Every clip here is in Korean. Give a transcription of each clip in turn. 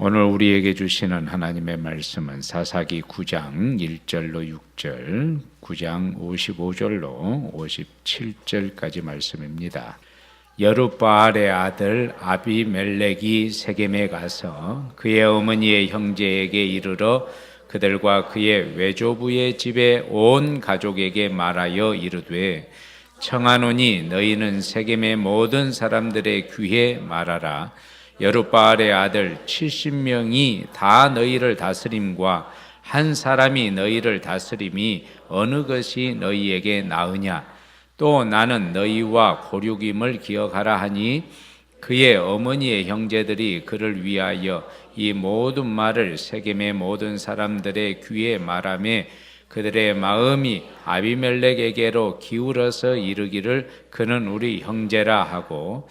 오늘 우리에게 주시는 하나님의 말씀은 사사기 9장 1절로 6절, 9장 55절로 57절까지 말씀입니다. 여룻바알의 아들 아비멜렉이 세겜에 가서 그의 어머니의 형제에게 이르러 그들과 그의 외조부의 집에 온 가족에게 말하여 이르되 청하노니 너희는 세겜의 모든 사람들의 귀에 말하라. 여룻바알의 아들 70명이 다 너희를 다스림과 한 사람이 너희를 다스림이 어느 것이 너희에게 나으냐? 또 나는 너희와 고륙임을 기억하라 하니 그의 어머니의 형제들이 그를 위하여 이 모든 말을 세겜의 모든 사람들의 귀에 말하며 그들의 마음이 아비멜렉에게로 기울어서 이르기를 그는 우리 형제라 하고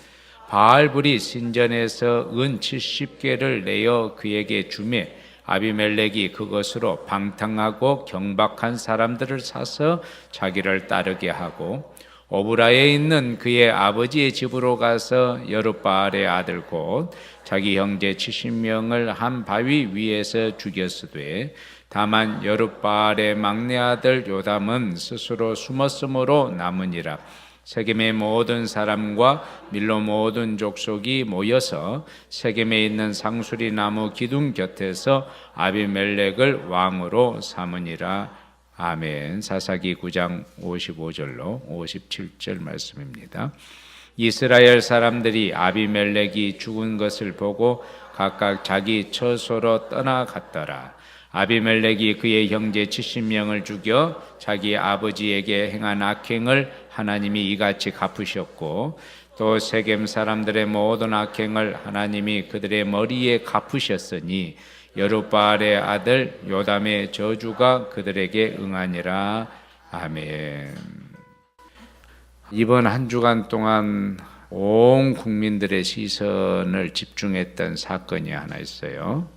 바알불이 신전에서 은 70개를 내어 그에게 주매 아비멜렉이 그것으로 방탕하고 경박한 사람들을 사서 자기를 따르게 하고 오브라에 있는 그의 아버지의 집으로 가서 여룻바알의 아들 곧 자기 형제 70명을 한 바위 위에서 죽였으되 다만 여룻바알의 막내 아들 요담은 스스로 숨었으므로 남으니라. 세겜의 모든 사람과 밀로 모든 족속이 모여서 세겜에 있는 상수리 나무 기둥 곁에서 아비멜렉을 왕으로 삼으니라. 아멘. 사사기 9장 55절로 57절 말씀입니다. 이스라엘 사람들이 아비멜렉이 죽은 것을 보고 각각 자기 처소로 떠나갔더라. 아비멜렉이 그의 형제 70명을 죽여 자기 아버지에게 행한 악행을 하나님이 이같이 갚으셨고 또 세겜 사람들의 모든 악행을 하나님이 그들의 머리에 갚으셨으니 여룻바알의 아들 요담의 저주가 그들에게 응하니라. 아멘. 이번 한 주간 동안 온 국민들의 시선을 집중했던 사건이 하나 있어요.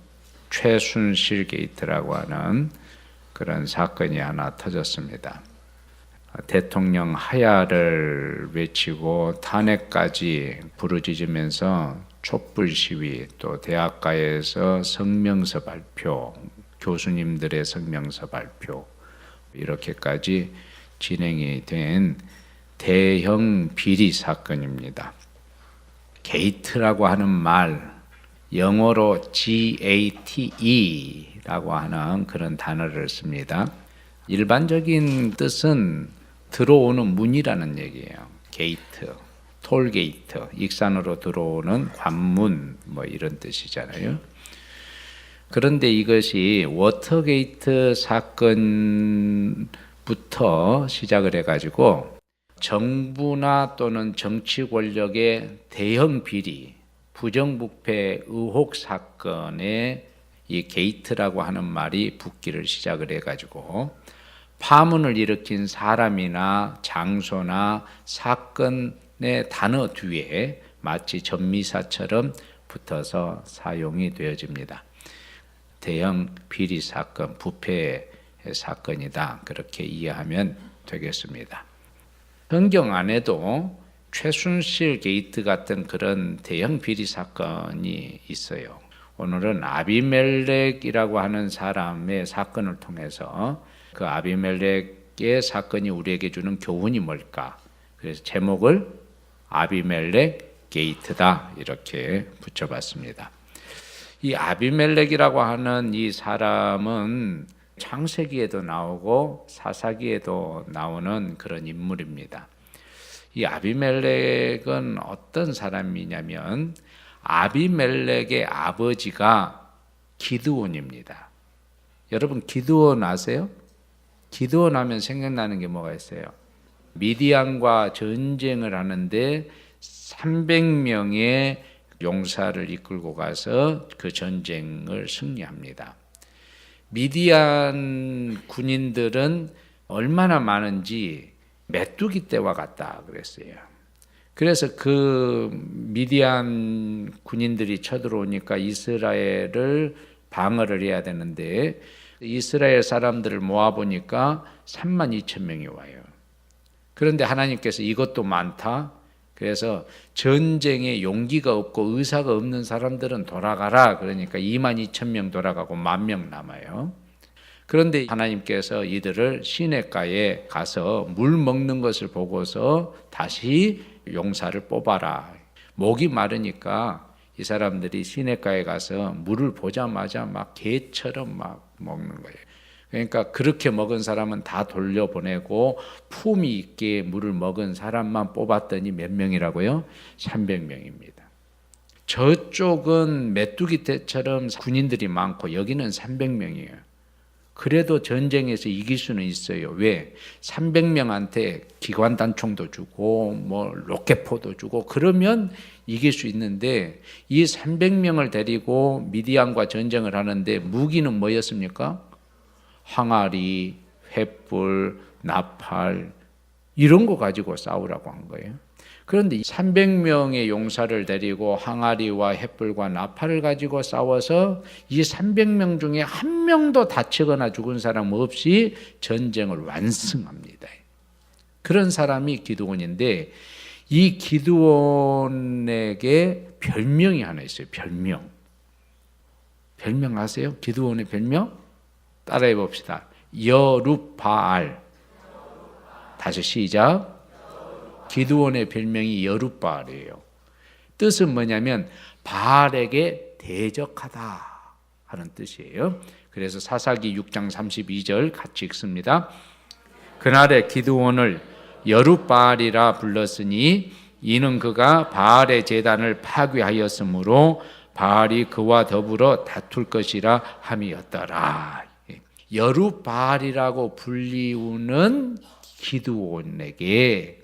최순실 게이트라고 하는 그런 사건이 하나 터졌습니다. 대통령 하야를 외치고 탄핵까지 부르짖으면서 촛불 시위, 또 대학가에서 성명서 발표, 교수님들의 성명서 발표, 이렇게까지 진행이 된 대형 비리 사건입니다. 게이트라고 하는 말, 영어로 GATE라고 하는 그런 단어를 씁니다. 일반적인 뜻은 들어오는 문이라는 얘기예요. 게이트, 톨게이트, 익산으로 들어오는 관문 뭐 이런 뜻이잖아요. 그런데 이것이 워터게이트 사건부터 시작을 해가지고 정부나 또는 정치 권력의 대형 비리, 부정부패 의혹 사건에 이 게이트라고 하는 말이 붙기를 시작을 해가지고 파문을 일으킨 사람이나 장소나 사건의 단어 뒤에 마치 전미사처럼 붙어서 사용이 되어집니다. 대형 비리 사건, 부패 사건이다. 그렇게 이해하면 되겠습니다. 성경 안에도 최순실 게이트 같은 그런 대형 비리 사건이 있어요. 오늘은 아비멜렉이라고 하는 사람의 사건을 통해서 그 아비멜렉의 사건이 우리에게 주는 교훈이 뭘까? 그래서 제목을 아비멜렉 게이트다 이렇게 붙여봤습니다. 이 아비멜렉이라고 하는 이 사람은 창세기에도 나오고 사사기에도 나오는 그런 인물입니다. 이 아비멜렉은 어떤 사람이냐면 아비멜렉의 아버지가 기드온입니다. 여러분 기드온 아세요? 기드온 하면 생각나는 게 뭐가 있어요? 미디안과 전쟁을 하는데 300명의 용사를 이끌고 가서 그 전쟁을 승리합니다. 미디안 군인들은 얼마나 많은지 메뚜기 떼와 같다 그랬어요. 그래서 그 미디안 군인들이 쳐들어오니까 이스라엘을 방어를 해야 되는데 이스라엘 사람들을 모아보니까 32,000명이 와요. 그런데 하나님께서 이것도 많다. 그래서 전쟁에 용기가 없고 의사가 없는 사람들은 돌아가라. 그러니까 22,000명 돌아가고 10,000명 남아요. 그런데 하나님께서 이들을 시냇가에 가서 물 먹는 것을 보고서 다시 용사를 뽑아라. 목이 마르니까 이 사람들이 시냇가에 가서 물을 보자마자 막 개처럼 막 먹는 거예요. 그러니까 그렇게 먹은 사람은 다 돌려보내고 품위 있게 물을 먹은 사람만 뽑았더니 몇 명이라고요? 300명입니다. 저쪽은 메뚜기 떼처럼 군인들이 많고 여기는 300명이에요. 그래도 전쟁에서 이길 수는 있어요. 왜? 300명한테 기관단총도 주고 뭐 로켓포도 주고 그러면 이길 수 있는데 이 300명을 데리고 미디안과 전쟁을 하는데 무기는 뭐였습니까? 항아리, 횃불, 나팔 이런 거 가지고 싸우라고 한 거예요. 그런데 300명의 용사를 데리고 항아리와 횃불과 나팔을 가지고 싸워서 이 300명 중에 한 명도 다치거나 죽은 사람 없이 전쟁을 완승합니다. 그런 사람이 기드온인데 이 기드온에게 별명이 하나 있어요. 별명 아세요? 기드온의 별명? 따라해 봅시다. 여룻바알. 다시 시작. 기드온의 별명이 여룻바알이에요. 뜻은 뭐냐면 바알에게 대적하다 하는 뜻이에요. 그래서 사사기 6장 32절 같이 읽습니다. 그날에 기드온을 여룻바알이라 불렀으니 이는 그가 바알의 제단을 파괴하였으므로 바알이 그와 더불어 다툴 것이라 함이었더라. 여룻바알이라고 불리우는 기드온에게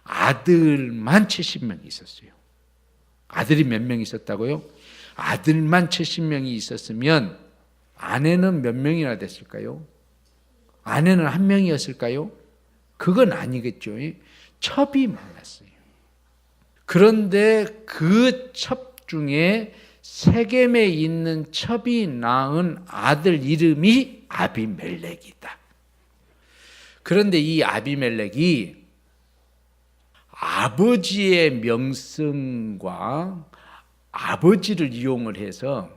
아들만 70명이 있었어요. 아들이 몇 명 있었다고요? 아들만 70명이 있었으면 아내는 몇 명이나 됐을까요? 아내는 한 명이었을까요? 그건 아니겠죠. 첩이 많았어요. 그런데 그 첩 중에 세겜에 있는 첩이 낳은 아들 이름이 아비멜렉이다. 그런데 이 아비멜렉이 아버지의 명성과 아버지를 이용을 해서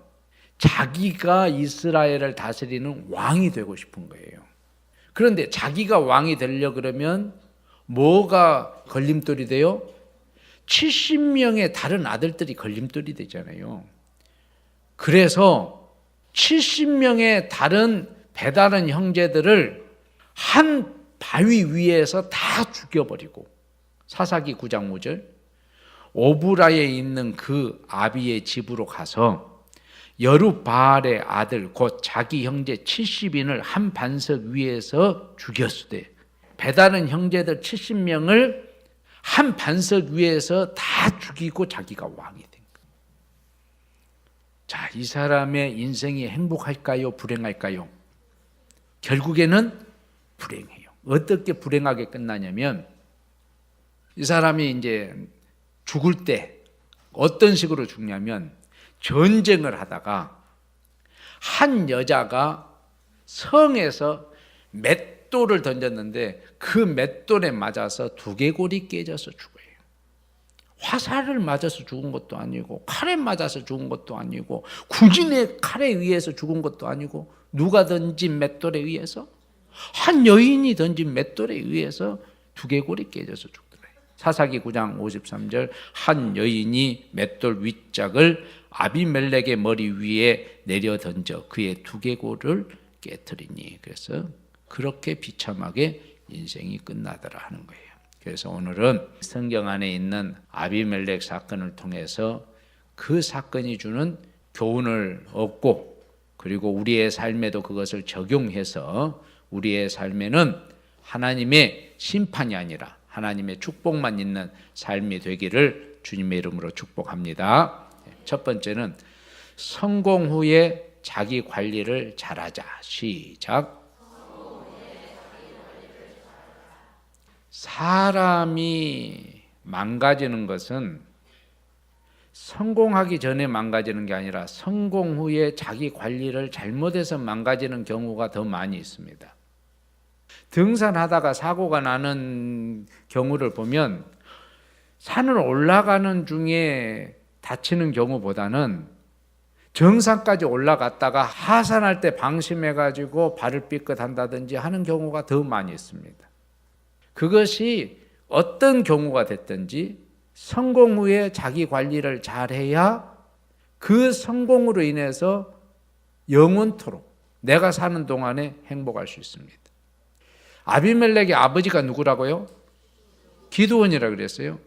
자기가 이스라엘을 다스리는 왕이 되고 싶은 거예요. 그런데 자기가 왕이 되려 그러면 뭐가 걸림돌이 돼요? 70명의 다른 아들들이 걸림돌이 되잖아요. 그래서 70명의 다른 배다른 형제들을 한 바위 위에서 다 죽여버리고 사사기 9장 5절 오브라에 있는 그 아비의 집으로 가서 여룻바알의 아들 곧 자기 형제 70인을 한 반석 위에서 죽였으되 배다른 형제들 70명을 한 반석 위에서 다 죽이고 자기가 왕이 된 거예요. 자, 이 사람의 인생이 행복할까요? 불행할까요? 결국에는 불행해요. 어떻게 불행하게 끝나냐면 이 사람이 이제 죽을 때 어떤 식으로 죽냐면 전쟁을 하다가 한 여자가 성에서 맷돌을 던졌는데 그 맷돌에 맞아서 두개골이 깨져서 죽어요. 화살을 맞아서 죽은 것도 아니고 칼에 맞아서 죽은 것도 아니고 군인의 칼에 의해서 죽은 것도 아니고 누가 던진 맷돌에 의해서? 한 여인이 던진 맷돌에 의해서 두개골이 깨져서 죽더래요. 사사기 9장 53절 한 여인이 맷돌 윗짝을 아비멜렉의 머리 위에 내려 던져 그의 두개골을 깨트리니 그래서 그렇게 비참하게 인생이 끝나더라 하는 거예요. 그래서 오늘은 성경 안에 있는 아비멜렉 사건을 통해서 그 사건이 주는 교훈을 얻고 그리고 우리의 삶에도 그것을 적용해서 우리의 삶에는 하나님의 심판이 아니라 하나님의 축복만 있는 삶이 되기를 주님의 이름으로 축복합니다. 첫 번째는 성공 후에 자기 관리를 잘하자. 시작. 사람이 망가지는 것은 성공하기 전에 망가지는 게 아니라 성공 후에 자기 관리를 잘못해서 망가지는 경우가 더 많이 있습니다. 등산하다가 사고가 나는 경우를 보면 산을 올라가는 중에 다치는 경우보다는 정상까지 올라갔다가 하산할 때 방심해가지고 발을 삐끗한다든지 하는 경우가 더 많이 있습니다. 그것이 어떤 경우가 됐든지 성공 후에 자기 관리를 잘해야 그 성공으로 인해서 영원토록 내가 사는 동안에 행복할 수 있습니다. 아비멜렉의 아버지가 누구라고요? 기드온이라고 그랬어요.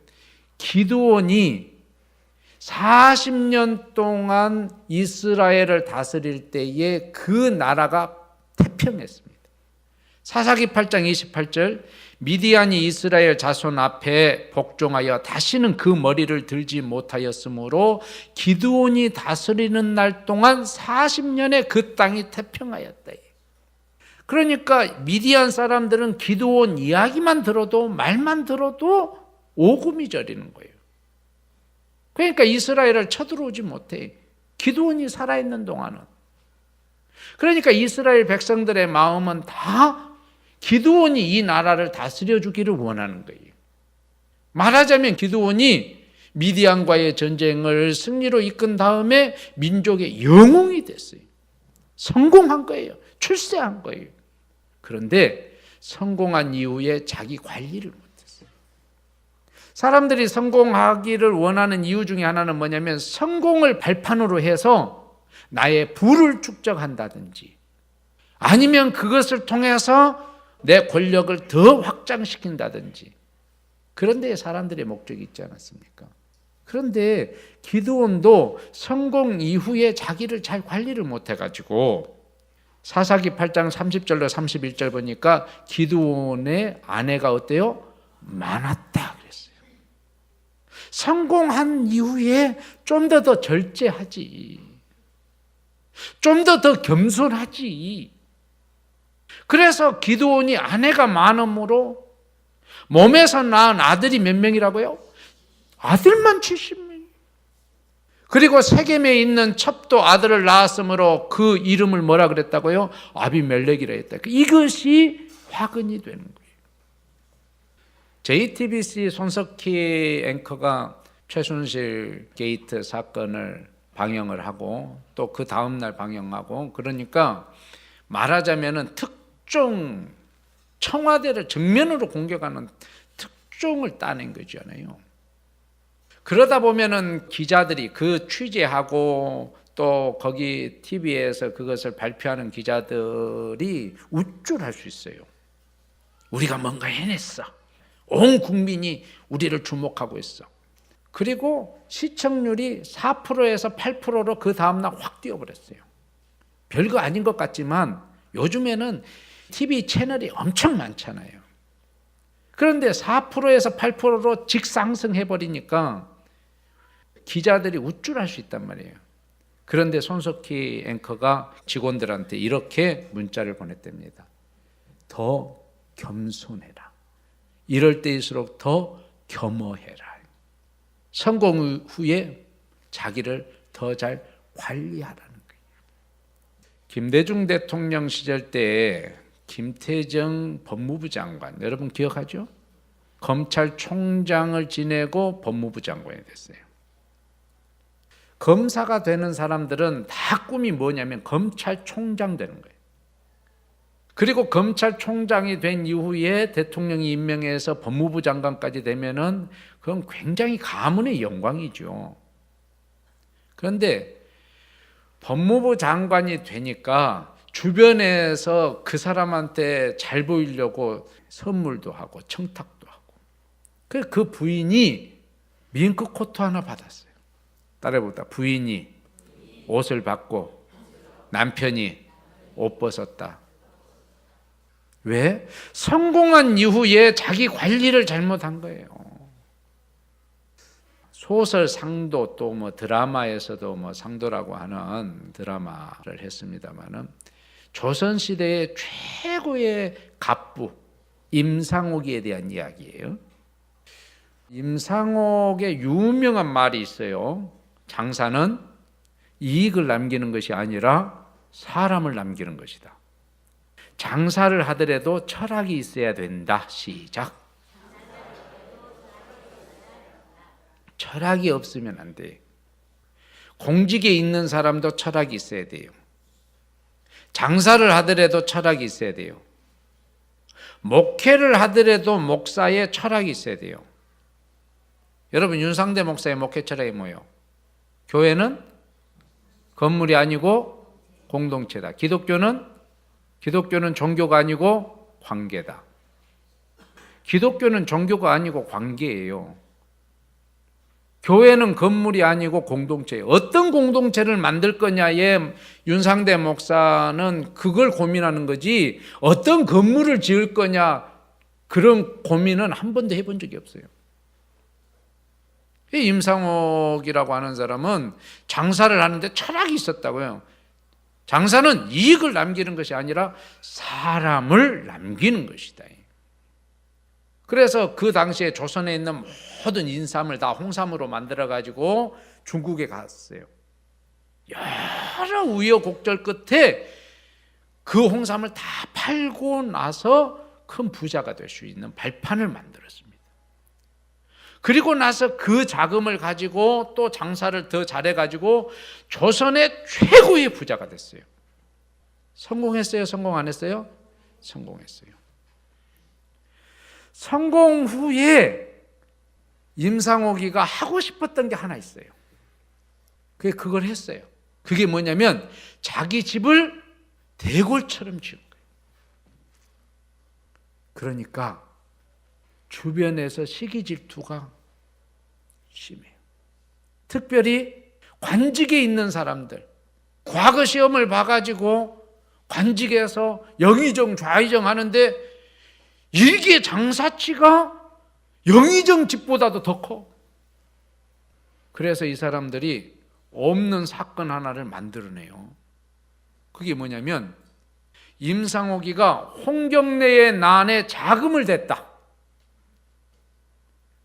기드온이 40년 동안 이스라엘을 다스릴 때에 그 나라가 태평했습니다. 사사기 8장 28절, 미디안이 이스라엘 자손 앞에 복종하여 다시는 그 머리를 들지 못하였으므로 기드온이 다스리는 날 동안 40년에 그 땅이 태평하였다. 그러니까 미디안 사람들은 기드온 이야기만 들어도, 말만 들어도 오금이 저리는 거예요. 그러니까 이스라엘을 쳐들어오지 못해. 기드온이 살아있는 동안은. 그러니까 이스라엘 백성들의 마음은 다 기드온이 이 나라를 다스려 주기를 원하는 거예요. 말하자면 기드온이 미디안과의 전쟁을 승리로 이끈 다음에 민족의 영웅이 됐어요. 성공한 거예요. 출세한 거예요. 그런데 성공한 이후에 자기 관리를 못했어요. 사람들이 성공하기를 원하는 이유 중에 하나는 뭐냐면 성공을 발판으로 해서 나의 부를 축적한다든지 아니면 그것을 통해서 내 권력을 더 확장시킨다든지 그런 데에 사람들의 목적이 있지 않았습니까? 그런데 기드온도 성공 이후에 자기를 잘 관리를 못해가지고 사사기 8장 30절로 31절 보니까 기드온의 아내가 어때요? 많았다 그랬어요. 성공한 이후에 좀 더 절제하지. 좀 더 겸손하지. 그래서 기드온이 아내가 많음으로 몸에서 낳은 아들이 몇 명이라고요? 아들만 70명. 그리고 세겜에 있는 첩도 아들을 낳았으므로 그 이름을 뭐라 그랬다고요? 아비멜렉이라 했다. 이것이 화근이 되는 거예요. JTBC 손석희 앵커가 최순실 게이트 사건을 방영을 하고 또 그 다음날 방영하고 그러니까 말하자면 특종 청와대를 정면으로 공격하는 특종을 따낸 거잖아요. 그러다 보면은 기자들이 그 취재하고 또 거기 TV에서 그것을 발표하는 기자들이 우쭐할 수 있어요. 우리가 뭔가 해냈어. 온 국민이 우리를 주목하고 있어. 그리고 시청률이 4%에서 8%로 그 다음날 확 뛰어버렸어요. 별거 아닌 것 같지만 요즘에는 TV 채널이 엄청 많잖아요. 그런데 4%에서 8%로 직상승해버리니까 기자들이 우쭐할 수 있단 말이에요. 그런데 손석희 앵커가 직원들한테 이렇게 문자를 보냈답니다. 더 겸손해라. 이럴 때일수록 더 겸허해라. 성공 후에 자기를 더 잘 관리하라는 거예요. 김대중 대통령 시절 때 김태정 법무부 장관, 여러분 기억하죠? 검찰총장을 지내고 법무부 장관이 됐어요. 검사가 되는 사람들은 다 꿈이 뭐냐면 검찰총장 되는 거예요. 그리고 검찰총장이 된 이후에 대통령이 임명해서 법무부 장관까지 되면은 그건 굉장히 가문의 영광이죠. 그런데 법무부 장관이 되니까 주변에서 그 사람한테 잘 보이려고 선물도 하고 청탁도 하고 그 부인이 밍크 코트 하나 받았어요. 따라해보다 부인이 옷을 받고 남편이 옷 벗었다. 왜? 성공한 이후에 자기 관리를 잘못한 거예요. 소설 상도 또 뭐 드라마에서도 뭐 상도라고 하는 드라마를 했습니다만은 조선 시대의 최고의 갑부 임상옥에 대한 이야기예요. 임상옥의 유명한 말이 있어요. 장사는 이익을 남기는 것이 아니라 사람을 남기는 것이다. 장사를 하더라도 철학이 있어야 된다. 시작. 철학이 없으면 안 돼요. 공직에 있는 사람도 철학이 있어야 돼요. 장사를 하더라도 철학이 있어야 돼요. 목회를 하더라도 목사의 철학이 있어야 돼요. 여러분, 윤상대 목사의 목회 철학이 뭐예요? 교회는 건물이 아니고 공동체다. 기독교는 종교가 아니고 관계다. 기독교는 종교가 아니고 관계예요. 교회는 건물이 아니고 공동체예요. 어떤 공동체를 만들 거냐에 윤상대 목사는 그걸 고민하는 거지, 어떤 건물을 지을 거냐 그런 고민은 한 번도 해본 적이 없어요. 임상옥이라고 하는 사람은 장사를 하는데 철학이 있었다고요. 장사는 이익을 남기는 것이 아니라 사람을 남기는 것이다. 그래서 그 당시에 조선에 있는 모든 인삼을 다 홍삼으로 만들어가지고 중국에 갔어요. 여러 우여곡절 끝에 그 홍삼을 다 팔고 나서 큰 부자가 될 수 있는 발판을 만들었습니다. 그리고 나서 그 자금을 가지고 또 장사를 더 잘해가지고 조선의 최고의 부자가 됐어요. 성공했어요? 성공 안 했어요? 성공했어요. 성공 후에 임상옥이가 하고 싶었던 게 하나 있어요. 그걸 했어요. 그게 뭐냐면 자기 집을 대궐처럼 지은 거예요. 그러니까 주변에서 시기 질투가 심해요. 특별히 관직에 있는 사람들, 과거 시험을 봐가지고 관직에서 영의정 좌의정 하는데 일개 장사치가 영의정 집보다도 더 커. 그래서 이 사람들이 없는 사건 하나를 만들어내요. 그게 뭐냐면 임상옥이가 홍경래의 난에 자금을 댔다,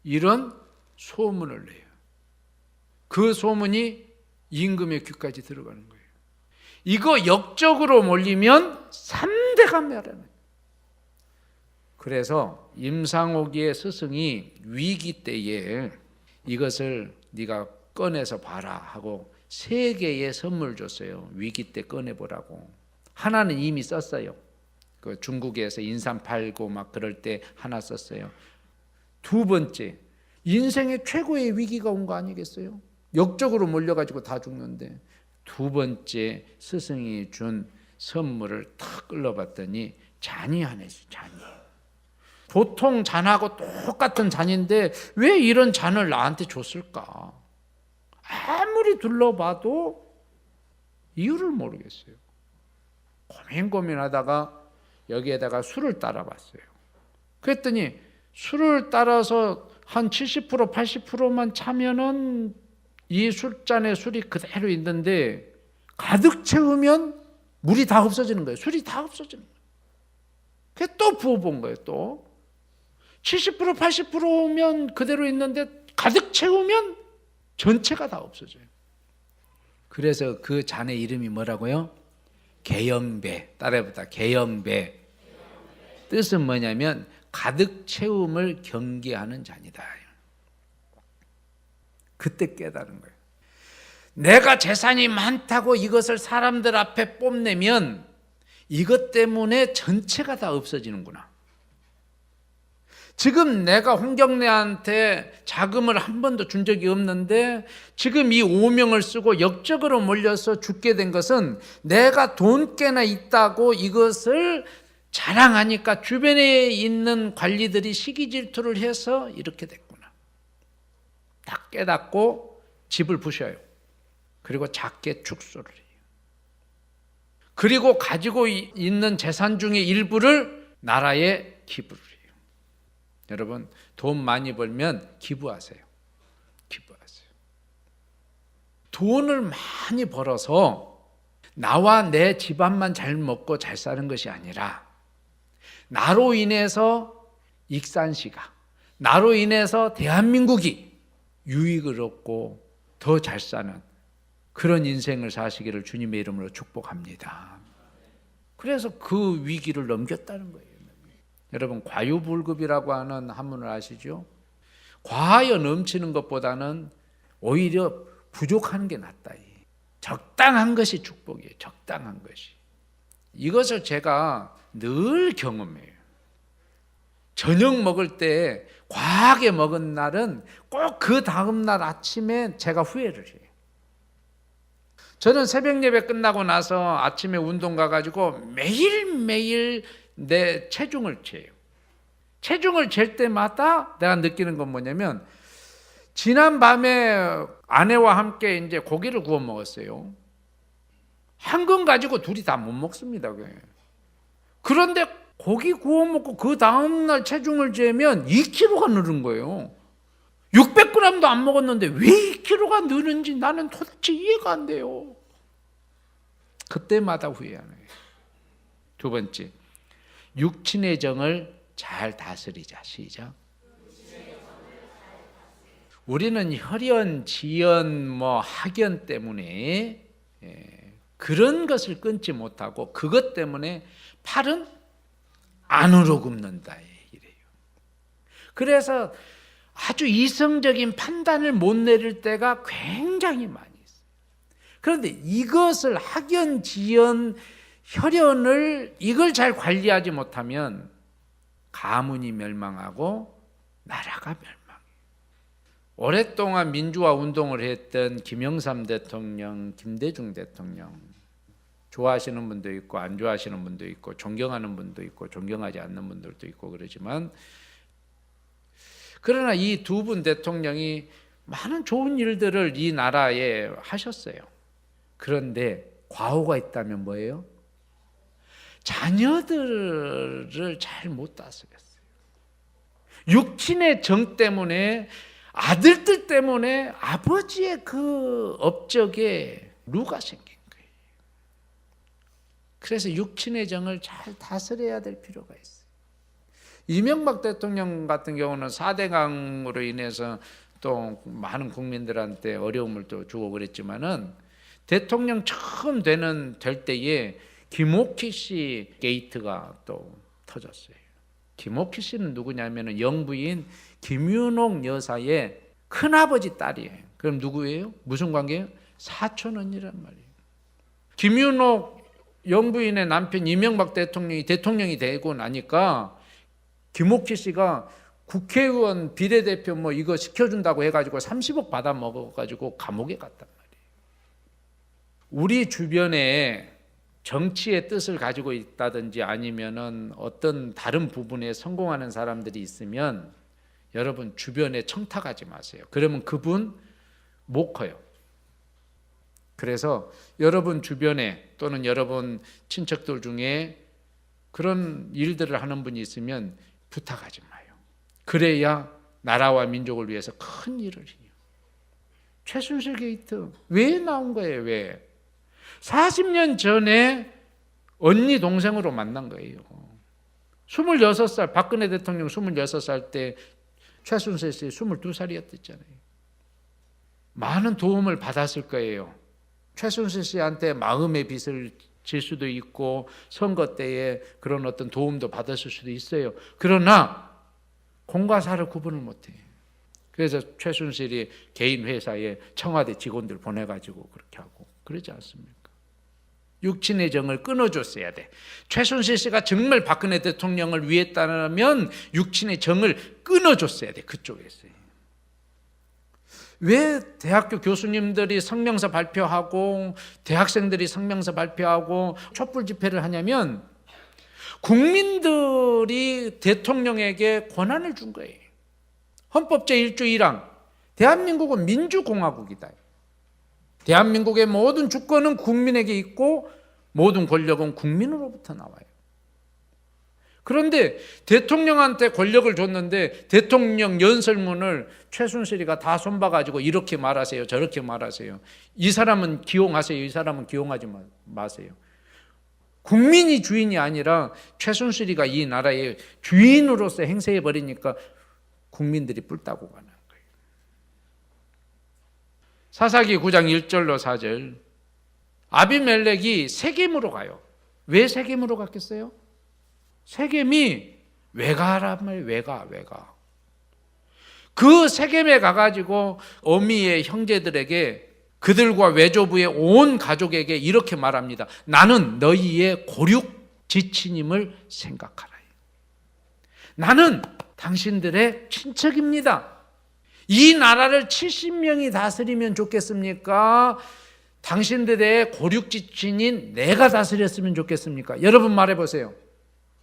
이런 소문을 내요. 그 소문이 임금의 귀까지 들어가는 거예요. 이거 역적으로 몰리면 3대가 멸하는. 그래서 임상옥이의 스승이 위기 때에 이것을 네가 꺼내서 봐라 하고 3개의 선물 줬어요. 위기 때 꺼내보라고. 하나는 이미 썼어요. 그 중국에서 인삼 팔고 막 그럴 때 하나 썼어요. 2번째, 인생의 최고의 위기가 온 거 아니겠어요? 역적으로 몰려가지고 다 죽는데 2번째 스승이 준 선물을 탁 끌어봤더니 잔이 하나 있어요. 잔이. 보통 잔하고 똑같은 잔인데 왜 이런 잔을 나한테 줬을까? 아무리 둘러봐도 이유를 모르겠어요. 고민하다가 여기에다가 술을 따라봤어요. 그랬더니 술을 따라서 한 70% 80%만 차면은 이 술잔에 술이 그대로 있는데 가득 채우면 물이 다 없어지는 거예요. 술이 다 없어지는 거예요. 그래서 또 부어본 거예요. 또 70% 80%면 그대로 있는데 가득 채우면 전체가 다 없어져요. 그래서 그 잔의 이름이 뭐라고요? 개영배. 따라해보다. 개영배. 뜻은 뭐냐면 가득 채움을 경계하는 잔이다. 그때 깨달은 거예요. 내가 재산이 많다고 이것을 사람들 앞에 뽐내면 이것 때문에 전체가 다 없어지는구나. 지금 내가 홍경래한테 자금을 한 번도 준 적이 없는데 지금 이 오명을 쓰고 역적으로 몰려서 죽게 된 것은 내가 돈 꽤나 있다고 이것을 자랑하니까 주변에 있는 관리들이 시기 질투를 해서 이렇게 됐구나. 딱 깨닫고 집을 부셔요. 그리고 작게 축소를 해요. 그리고 가지고 있는 재산 중에 일부를 나라에 기부를 해요. 여러분, 돈 많이 벌면 기부하세요. 기부하세요. 돈을 많이 벌어서 나와 내 집안만 잘 먹고 잘 사는 것이 아니라 나로 인해서 익산시가, 나로 인해서 대한민국이 유익을 얻고 더 잘 사는 그런 인생을 사시기를 주님의 이름으로 축복합니다. 그래서 그 위기를 넘겼다는 거예요. 여러분, 과유불급이라고 하는 한문을 아시죠? 과하여 넘치는 것보다는 오히려 부족한 게 낫다. 적당한 것이 축복이에요. 적당한 것이. 이것을 제가 늘 경험해요. 저녁 먹을 때 과하게 먹은 날은 꼭 그 다음 날 아침에 제가 후회를 해요. 저는 새벽 예배 끝나고 나서 아침에 운동 가가지고 매일매일 내 체중을 재요. 체중을 잴 때마다 내가 느끼는 건 뭐냐면, 지난 밤에 아내와 함께 이제 고기를 구워 먹었어요. 한 건 가지고 둘이 다 못 먹습니다. 그런데 고기 구워 먹고 그 다음날 체중을 재면 2kg가 늘은 거예요. 600g도 안 먹었는데 왜 2kg가 느는지 나는 도대체 이해가 안 돼요. 그때마다 후회하는 거예요. 두 번째, 육친의 정을 잘 다스리자. 시작. 우리는 혈연, 지연, 학연 때문에 그런 것을 끊지 못하고 그것 때문에 팔은 안으로 굽는다. 이래요. 그래서 아주 이성적인 판단을 못 내릴 때가 굉장히 많이 있어요. 그런데 이것을 학연, 지연, 혈연을 이걸 잘 관리하지 못하면 가문이 멸망하고 나라가 멸망해요. 오랫동안 민주화 운동을 했던 김영삼 대통령, 김대중 대통령, 좋아하시는 분도 있고 안 좋아하시는 분도 있고 존경하는 분도 있고 존경하지 않는 분들도 있고 그러지만, 그러나 이 두 분 대통령이 많은 좋은 일들을 이 나라에 하셨어요. 그런데 과오가 있다면 뭐예요? 자녀들을 잘 못 다스렸어요. 육친의 정 때문에, 아들들 때문에 아버지의 그 업적에 루가 생긴 거예요. 그래서 육친의 정을 잘 다스려야 될 필요가 있어요. 이명박 대통령 같은 경우는 4대강으로 인해서 또 많은 국민들한테 어려움을 또 주고 그랬지만은, 대통령 처음 될 때에 김옥희 씨 게이트가 또 터졌어요. 김옥희 씨는 누구냐면은 영부인 김윤옥 여사의 큰아버지 딸이에요. 그럼 누구예요? 무슨 관계예요? 사촌 언니란 말이에요. 김윤옥 영부인의 남편 이명박 대통령이 되고 나니까 김옥희 씨가 국회의원 비례대표 이거 시켜준다고 해가지고 30억 받아 먹어가지고 감옥에 갔단 말이에요. 우리 주변에 정치의 뜻을 가지고 있다든지 아니면은 어떤 다른 부분에 성공하는 사람들이 있으면 여러분 주변에 청탁하지 마세요. 그러면 그분 못 커요. 그래서 여러분 주변에 또는 여러분 친척들 중에 그런 일들을 하는 분이 있으면 부탁하지 마요. 그래야 나라와 민족을 위해서 큰 일을 해요. 최순실 게이트 왜 나온 거예요? 왜? 40년 전에 언니 동생으로 만난 거예요. 26살, 박근혜 대통령 26살 때 최순실 씨 22살이었잖아요. 많은 도움을 받았을 거예요. 최순실 씨한테 마음의 빚을 질 수도 있고 선거 때에 그런 어떤 도움도 받았을 수도 있어요. 그러나 공과 사를 구분을 못해요. 그래서 최순실이 개인 회사에 청와대 직원들 보내가지고 그렇게 하고 그러지 않습니까? 육친의 정을 끊어줬어야 돼. 최순실 씨가 정말 박근혜 대통령을 위했다면 육친의 정을 끊어줬어야 돼. 그쪽에서요. 왜 대학교 교수님들이 성명서 발표하고 대학생들이 성명서 발표하고 촛불 집회를 하냐면 국민들이 대통령에게 권한을 준 거예요. 헌법 제1조 1항 대한민국은 민주공화국이다. 대한민국의 모든 주권은 국민에게 있고 모든 권력은 국민으로부터 나와요. 그런데 대통령한테 권력을 줬는데 대통령 연설문을 최순실이가 다 손봐가지고 이렇게 말하세요, 저렇게 말하세요. 이 사람은 기용하세요, 이 사람은 기용하지 마세요. 국민이 주인이 아니라 최순실이가 이 나라의 주인으로서 행세해버리니까 국민들이 뿔따고 가는 거예요. 사사기 9장 1절로 4절 아비멜렉이 세겜으로 가요. 왜 세겜으로 갔겠어요? 세겜이 외가란 말이에요. 외가. 그 세겜에 가가지고 어미의 형제들에게 그들과 외조부의 온 가족에게 이렇게 말합니다. 나는 너희의 고륙 지친임을 생각하라. 나는 당신들의 친척입니다. 이 나라를 70명이 다스리면 좋겠습니까? 당신들의 고륙 지친인 내가 다스렸으면 좋겠습니까? 여러분 말해보세요.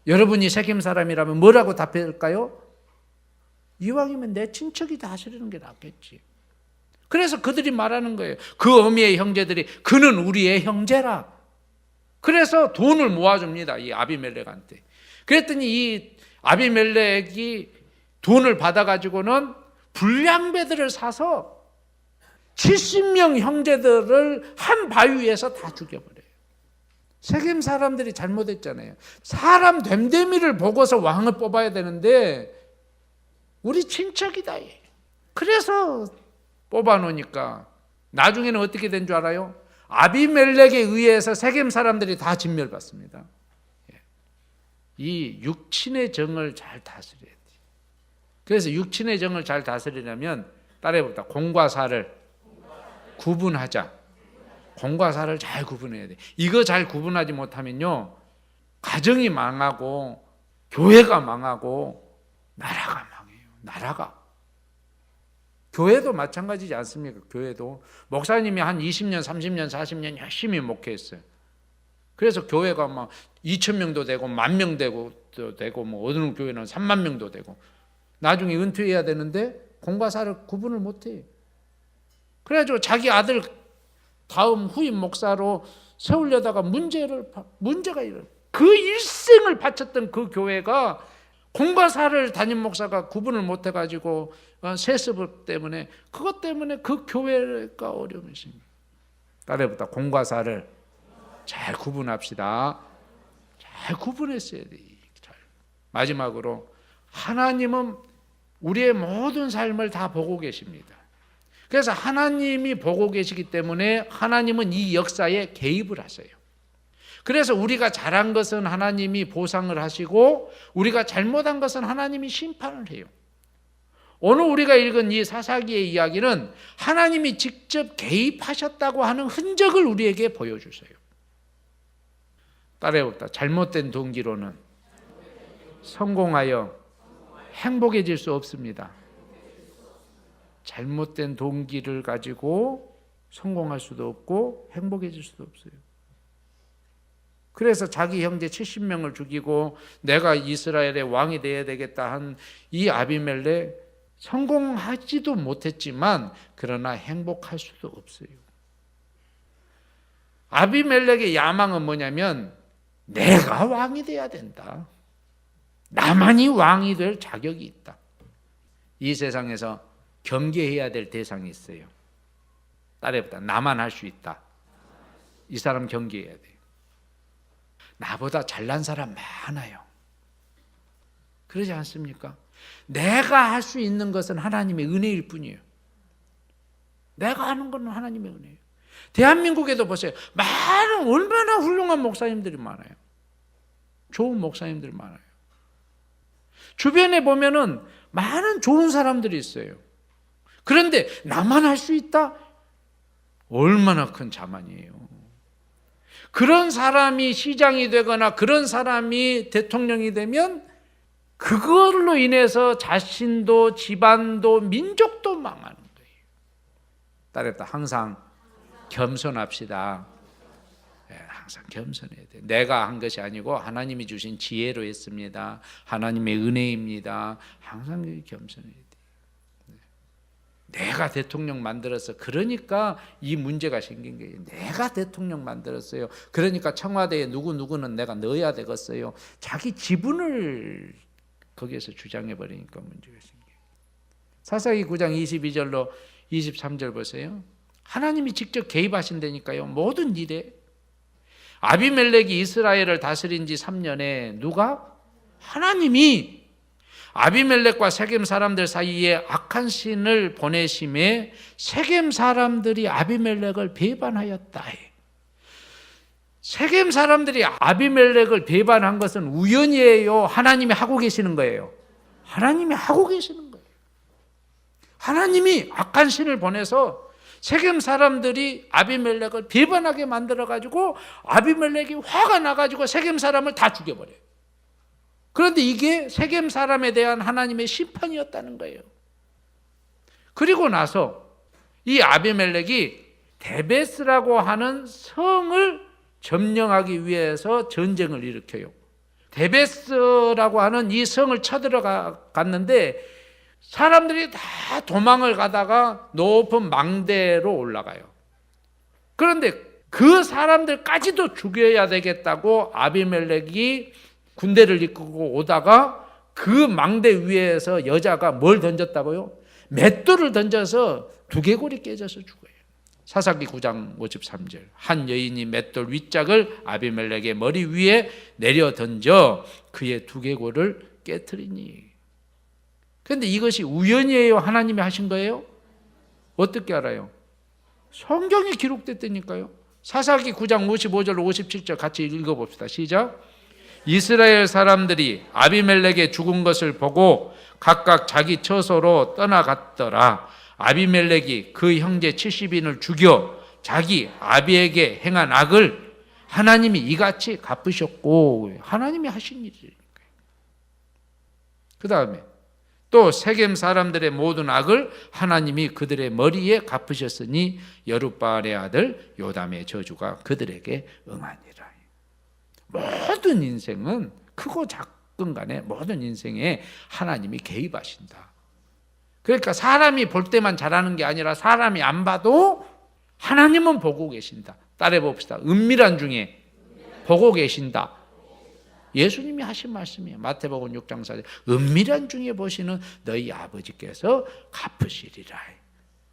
여러분이 세겜 사람이라면 뭐라고 답할까요? 이왕이면 내 친척이 다스리는 게 낫겠지. 그래서 그들이 말하는 거예요. 그 어미의 형제들이 그는 우리의 형제라. 그래서 돈을 모아줍니다. 이 아비멜렉한테. 그랬더니 이 아비멜렉이 돈을 받아가지고는 불량배들을 사서 70명 형제들을 한 바위 위에서 다 죽여버려요. 세겜 사람들이 잘못했잖아요. 사람 됨됨이를 보고서 왕을 뽑아야 되는데 우리 친척이다. 그래서 뽑아놓으니까 나중에는 어떻게 된 줄 알아요? 아비멜렉에 의해서 세겜 사람들이 다 진멸받습니다. 이 육친의 정을 잘 다스려야 돼요. 그래서 육친의 정을 잘 다스리려면 따라해봅니다. 공과 사를 구분하자. 공과 사를 잘 구분해야 돼. 이거 잘 구분하지 못하면요, 가정이 망하고 교회가 망하고 나라가 망해요. 나라가. 교회도 마찬가지지 않습니까? 교회도 목사님이 한 20년, 30년, 40년 열심히 목회했어요. 그래서 교회가 막 2,000명도 되고 10,000명 되고 뭐 어느 교회는 30,000명도 되고 나중에 은퇴해야 되는데 공과 사를 구분을 못해. 그래가지고 자기 아들 다음 후임 목사로 세우려다가 문제가 일어나. 그 일생을 바쳤던 그 교회가 공과 사를 담임 목사가 구분을 못해가지고 세습 때문에 그것 때문에 그 교회가 어려움이 있습니다. 따라해보다 공과 사를 잘 구분합시다. 잘 구분했어야 돼. 마지막으로 하나님은 우리의 모든 삶을 다 보고 계십니다. 그래서 하나님이 보고 계시기 때문에 하나님은 이 역사에 개입을 하세요. 그래서 우리가 잘한 것은 하나님이 보상을 하시고 우리가 잘못한 것은 하나님이 심판을 해요. 오늘 우리가 읽은 이 사사기의 이야기는 하나님이 직접 개입하셨다고 하는 흔적을 우리에게 보여주세요. 따라해봅시다. 잘못된 동기로는 성공하여 행복해질 수 없습니다. 잘못된 동기를 가지고 성공할 수도 없고 행복해질 수도 없어요. 그래서 자기 형제 70명을 죽이고 내가 이스라엘의 왕이 되어야 되겠다 한 이 아비멜렉 성공하지도 못했지만 그러나 행복할 수도 없어요. 아비멜렉의 야망은 뭐냐면 내가 왕이 돼야 된다. 나만이 왕이 될 자격이 있다. 이 세상에서 경계해야 될 대상이 있어요. 따라해보다 나만 할 수 있다. 이 사람 경계해야 돼요. 나보다 잘난 사람 많아요. 그러지 않습니까? 내가 할 수 있는 것은 하나님의 은혜일 뿐이에요. 내가 하는 건 하나님의 은혜예요. 대한민국에도 보세요. 얼마나 훌륭한 목사님들이 많아요. 좋은 목사님들이 많아요. 주변에 보면은 많은 좋은 사람들이 있어요. 그런데 나만 할 수 있다? 얼마나 큰 자만이에요. 그런 사람이 시장이 되거나 그런 사람이 대통령이 되면 그걸로 인해서 자신도 집안도 민족도 망하는 거예요. 따라했다. 항상 겸손합시다. 항상 겸손해야 돼. 내가 한 것이 아니고 하나님이 주신 지혜로 했습니다. 하나님의 은혜입니다. 항상 겸손해야 돼. 내가 대통령 만들어서 그러니까 이 문제가 생긴 거예요. 내가 대통령 만들었어요. 그러니까 청와대에 누구는 내가 넣어야 되겠어요. 자기 지분을 거기에서 주장해 버리니까 문제가 생겨요. 사사기 9장 22절로 23절 보세요. 하나님이 직접 개입하신다니까요. 모든 일에. 아비멜렉이 이스라엘을 다스린 지 3년에 누가? 하나님이 아비멜렉과 세겜 사람들 사이에 악한 신을 보내심에 세겜 사람들이 아비멜렉을 배반하였다. 세겜 사람들이 아비멜렉을 배반한 것은 우연이에요? 하나님이 하고 계시는 거예요? 하나님이 하고 계시는 거예요. 하나님이 악한 신을 보내서 세겜 사람들이 아비멜렉을 비반하게 만들어가지고 아비멜렉이 화가 나가지고 세겜 사람을 다 죽여버려요. 그런데 이게 세겜 사람에 대한 하나님의 심판이었다는 거예요. 그리고 나서 이 아비멜렉이 데베스라고 하는 성을 점령하기 위해서 전쟁을 일으켜요. 데베스라고 하는 이 성을 쳐들어갔는데 사람들이 다 도망을 가다가 높은 망대로 올라가요. 그런데 그 사람들까지도 죽여야 되겠다고 아비멜렉이 군대를 이끌고 오다가 그 망대 위에서 여자가 뭘 던졌다고요? 맷돌을 던져서 두개골이 깨져서 죽어요. 사사기 9장 53절. 한 여인이 맷돌 윗짝을 아비멜렉의 머리 위에 내려 던져 그의 두개골을 깨트리니. 그런데 이것이 우연이에요? 하나님이 하신 거예요? 어떻게 알아요? 성경에 기록됐다니까요. 사사기 9장 55절 57절 같이 읽어봅시다. 시작. 이스라엘 사람들이 아비멜렉의 죽은 것을 보고 각각 자기 처소로 떠나갔더라. 아비멜렉이 그 형제 70인을 죽여 자기 아비에게 행한 악을 하나님이 이같이 갚으셨고, 하나님이 하신 일이니까요. 그 다음에 또 세겜 사람들의 모든 악을 하나님이 그들의 머리에 갚으셨으니 여룻바알의 아들 요담의 저주가 그들에게 응하니라. 모든 인생은 크고 작은 간에 모든 인생에 하나님이 개입하신다. 그러니까 사람이 볼 때만 잘하는 게 아니라 사람이 안 봐도 하나님은 보고 계신다. 따라해 봅시다. 은밀한 중에 보고 계신다. 예수님이 하신 말씀이에요. 마태복음 6장 4절. 은밀한 중에 보시는 너희 아버지께서 갚으시리라.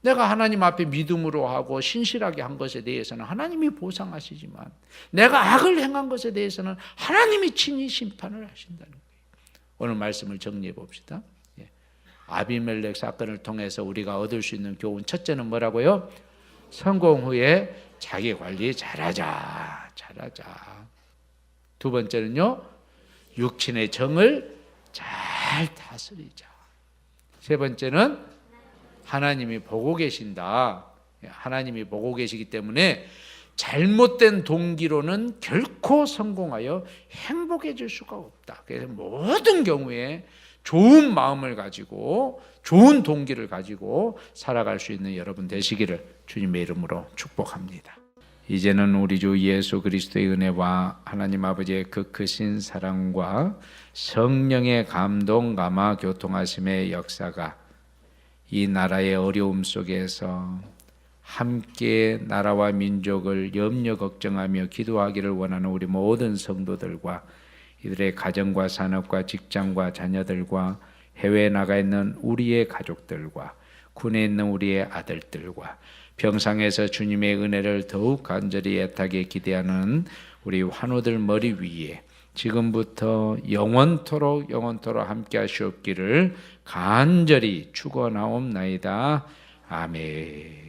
내가 하나님 앞에 믿음으로 하고 신실하게 한 것에 대해서는 하나님이 보상하시지만 내가 악을 행한 것에 대해서는 하나님이 친히 심판을 하신다는 거예요. 오늘 말씀을 정리해 봅시다. 아비멜렉 사건을 통해서 우리가 얻을 수 있는 교훈, 첫째는 뭐라고요? 성공 후에 자기 관리 잘하자. 두 번째는요, 육신의 정을 잘 다스리자. 세 번째는 하나님이 보고 계신다. 하나님이 보고 계시기 때문에 잘못된 동기로는 결코 성공하여 행복해질 수가 없다. 그래서 모든 경우에 좋은 마음을 가지고 좋은 동기를 가지고 살아갈 수 있는 여러분 되시기를 주님의 이름으로 축복합니다. 이제는 우리 주 예수 그리스도의 은혜와 하나님 아버지의 그 크신 사랑과 성령의 감동, 감화, 교통하심의 역사가 이 나라의 어려움 속에서 함께 나라와 민족을 염려 걱정하며 기도하기를 원하는 우리 모든 성도들과 이들의 가정과 산업과 직장과 자녀들과 해외에 나가 있는 우리의 가족들과 군에 있는 우리의 아들들과 병상에서 주님의 은혜를 더욱 간절히 애타게 기대하는 우리 환우들 머리 위에 지금부터 영원토록 함께 하시옵기를 간절히 축원하옵나이다. 아멘.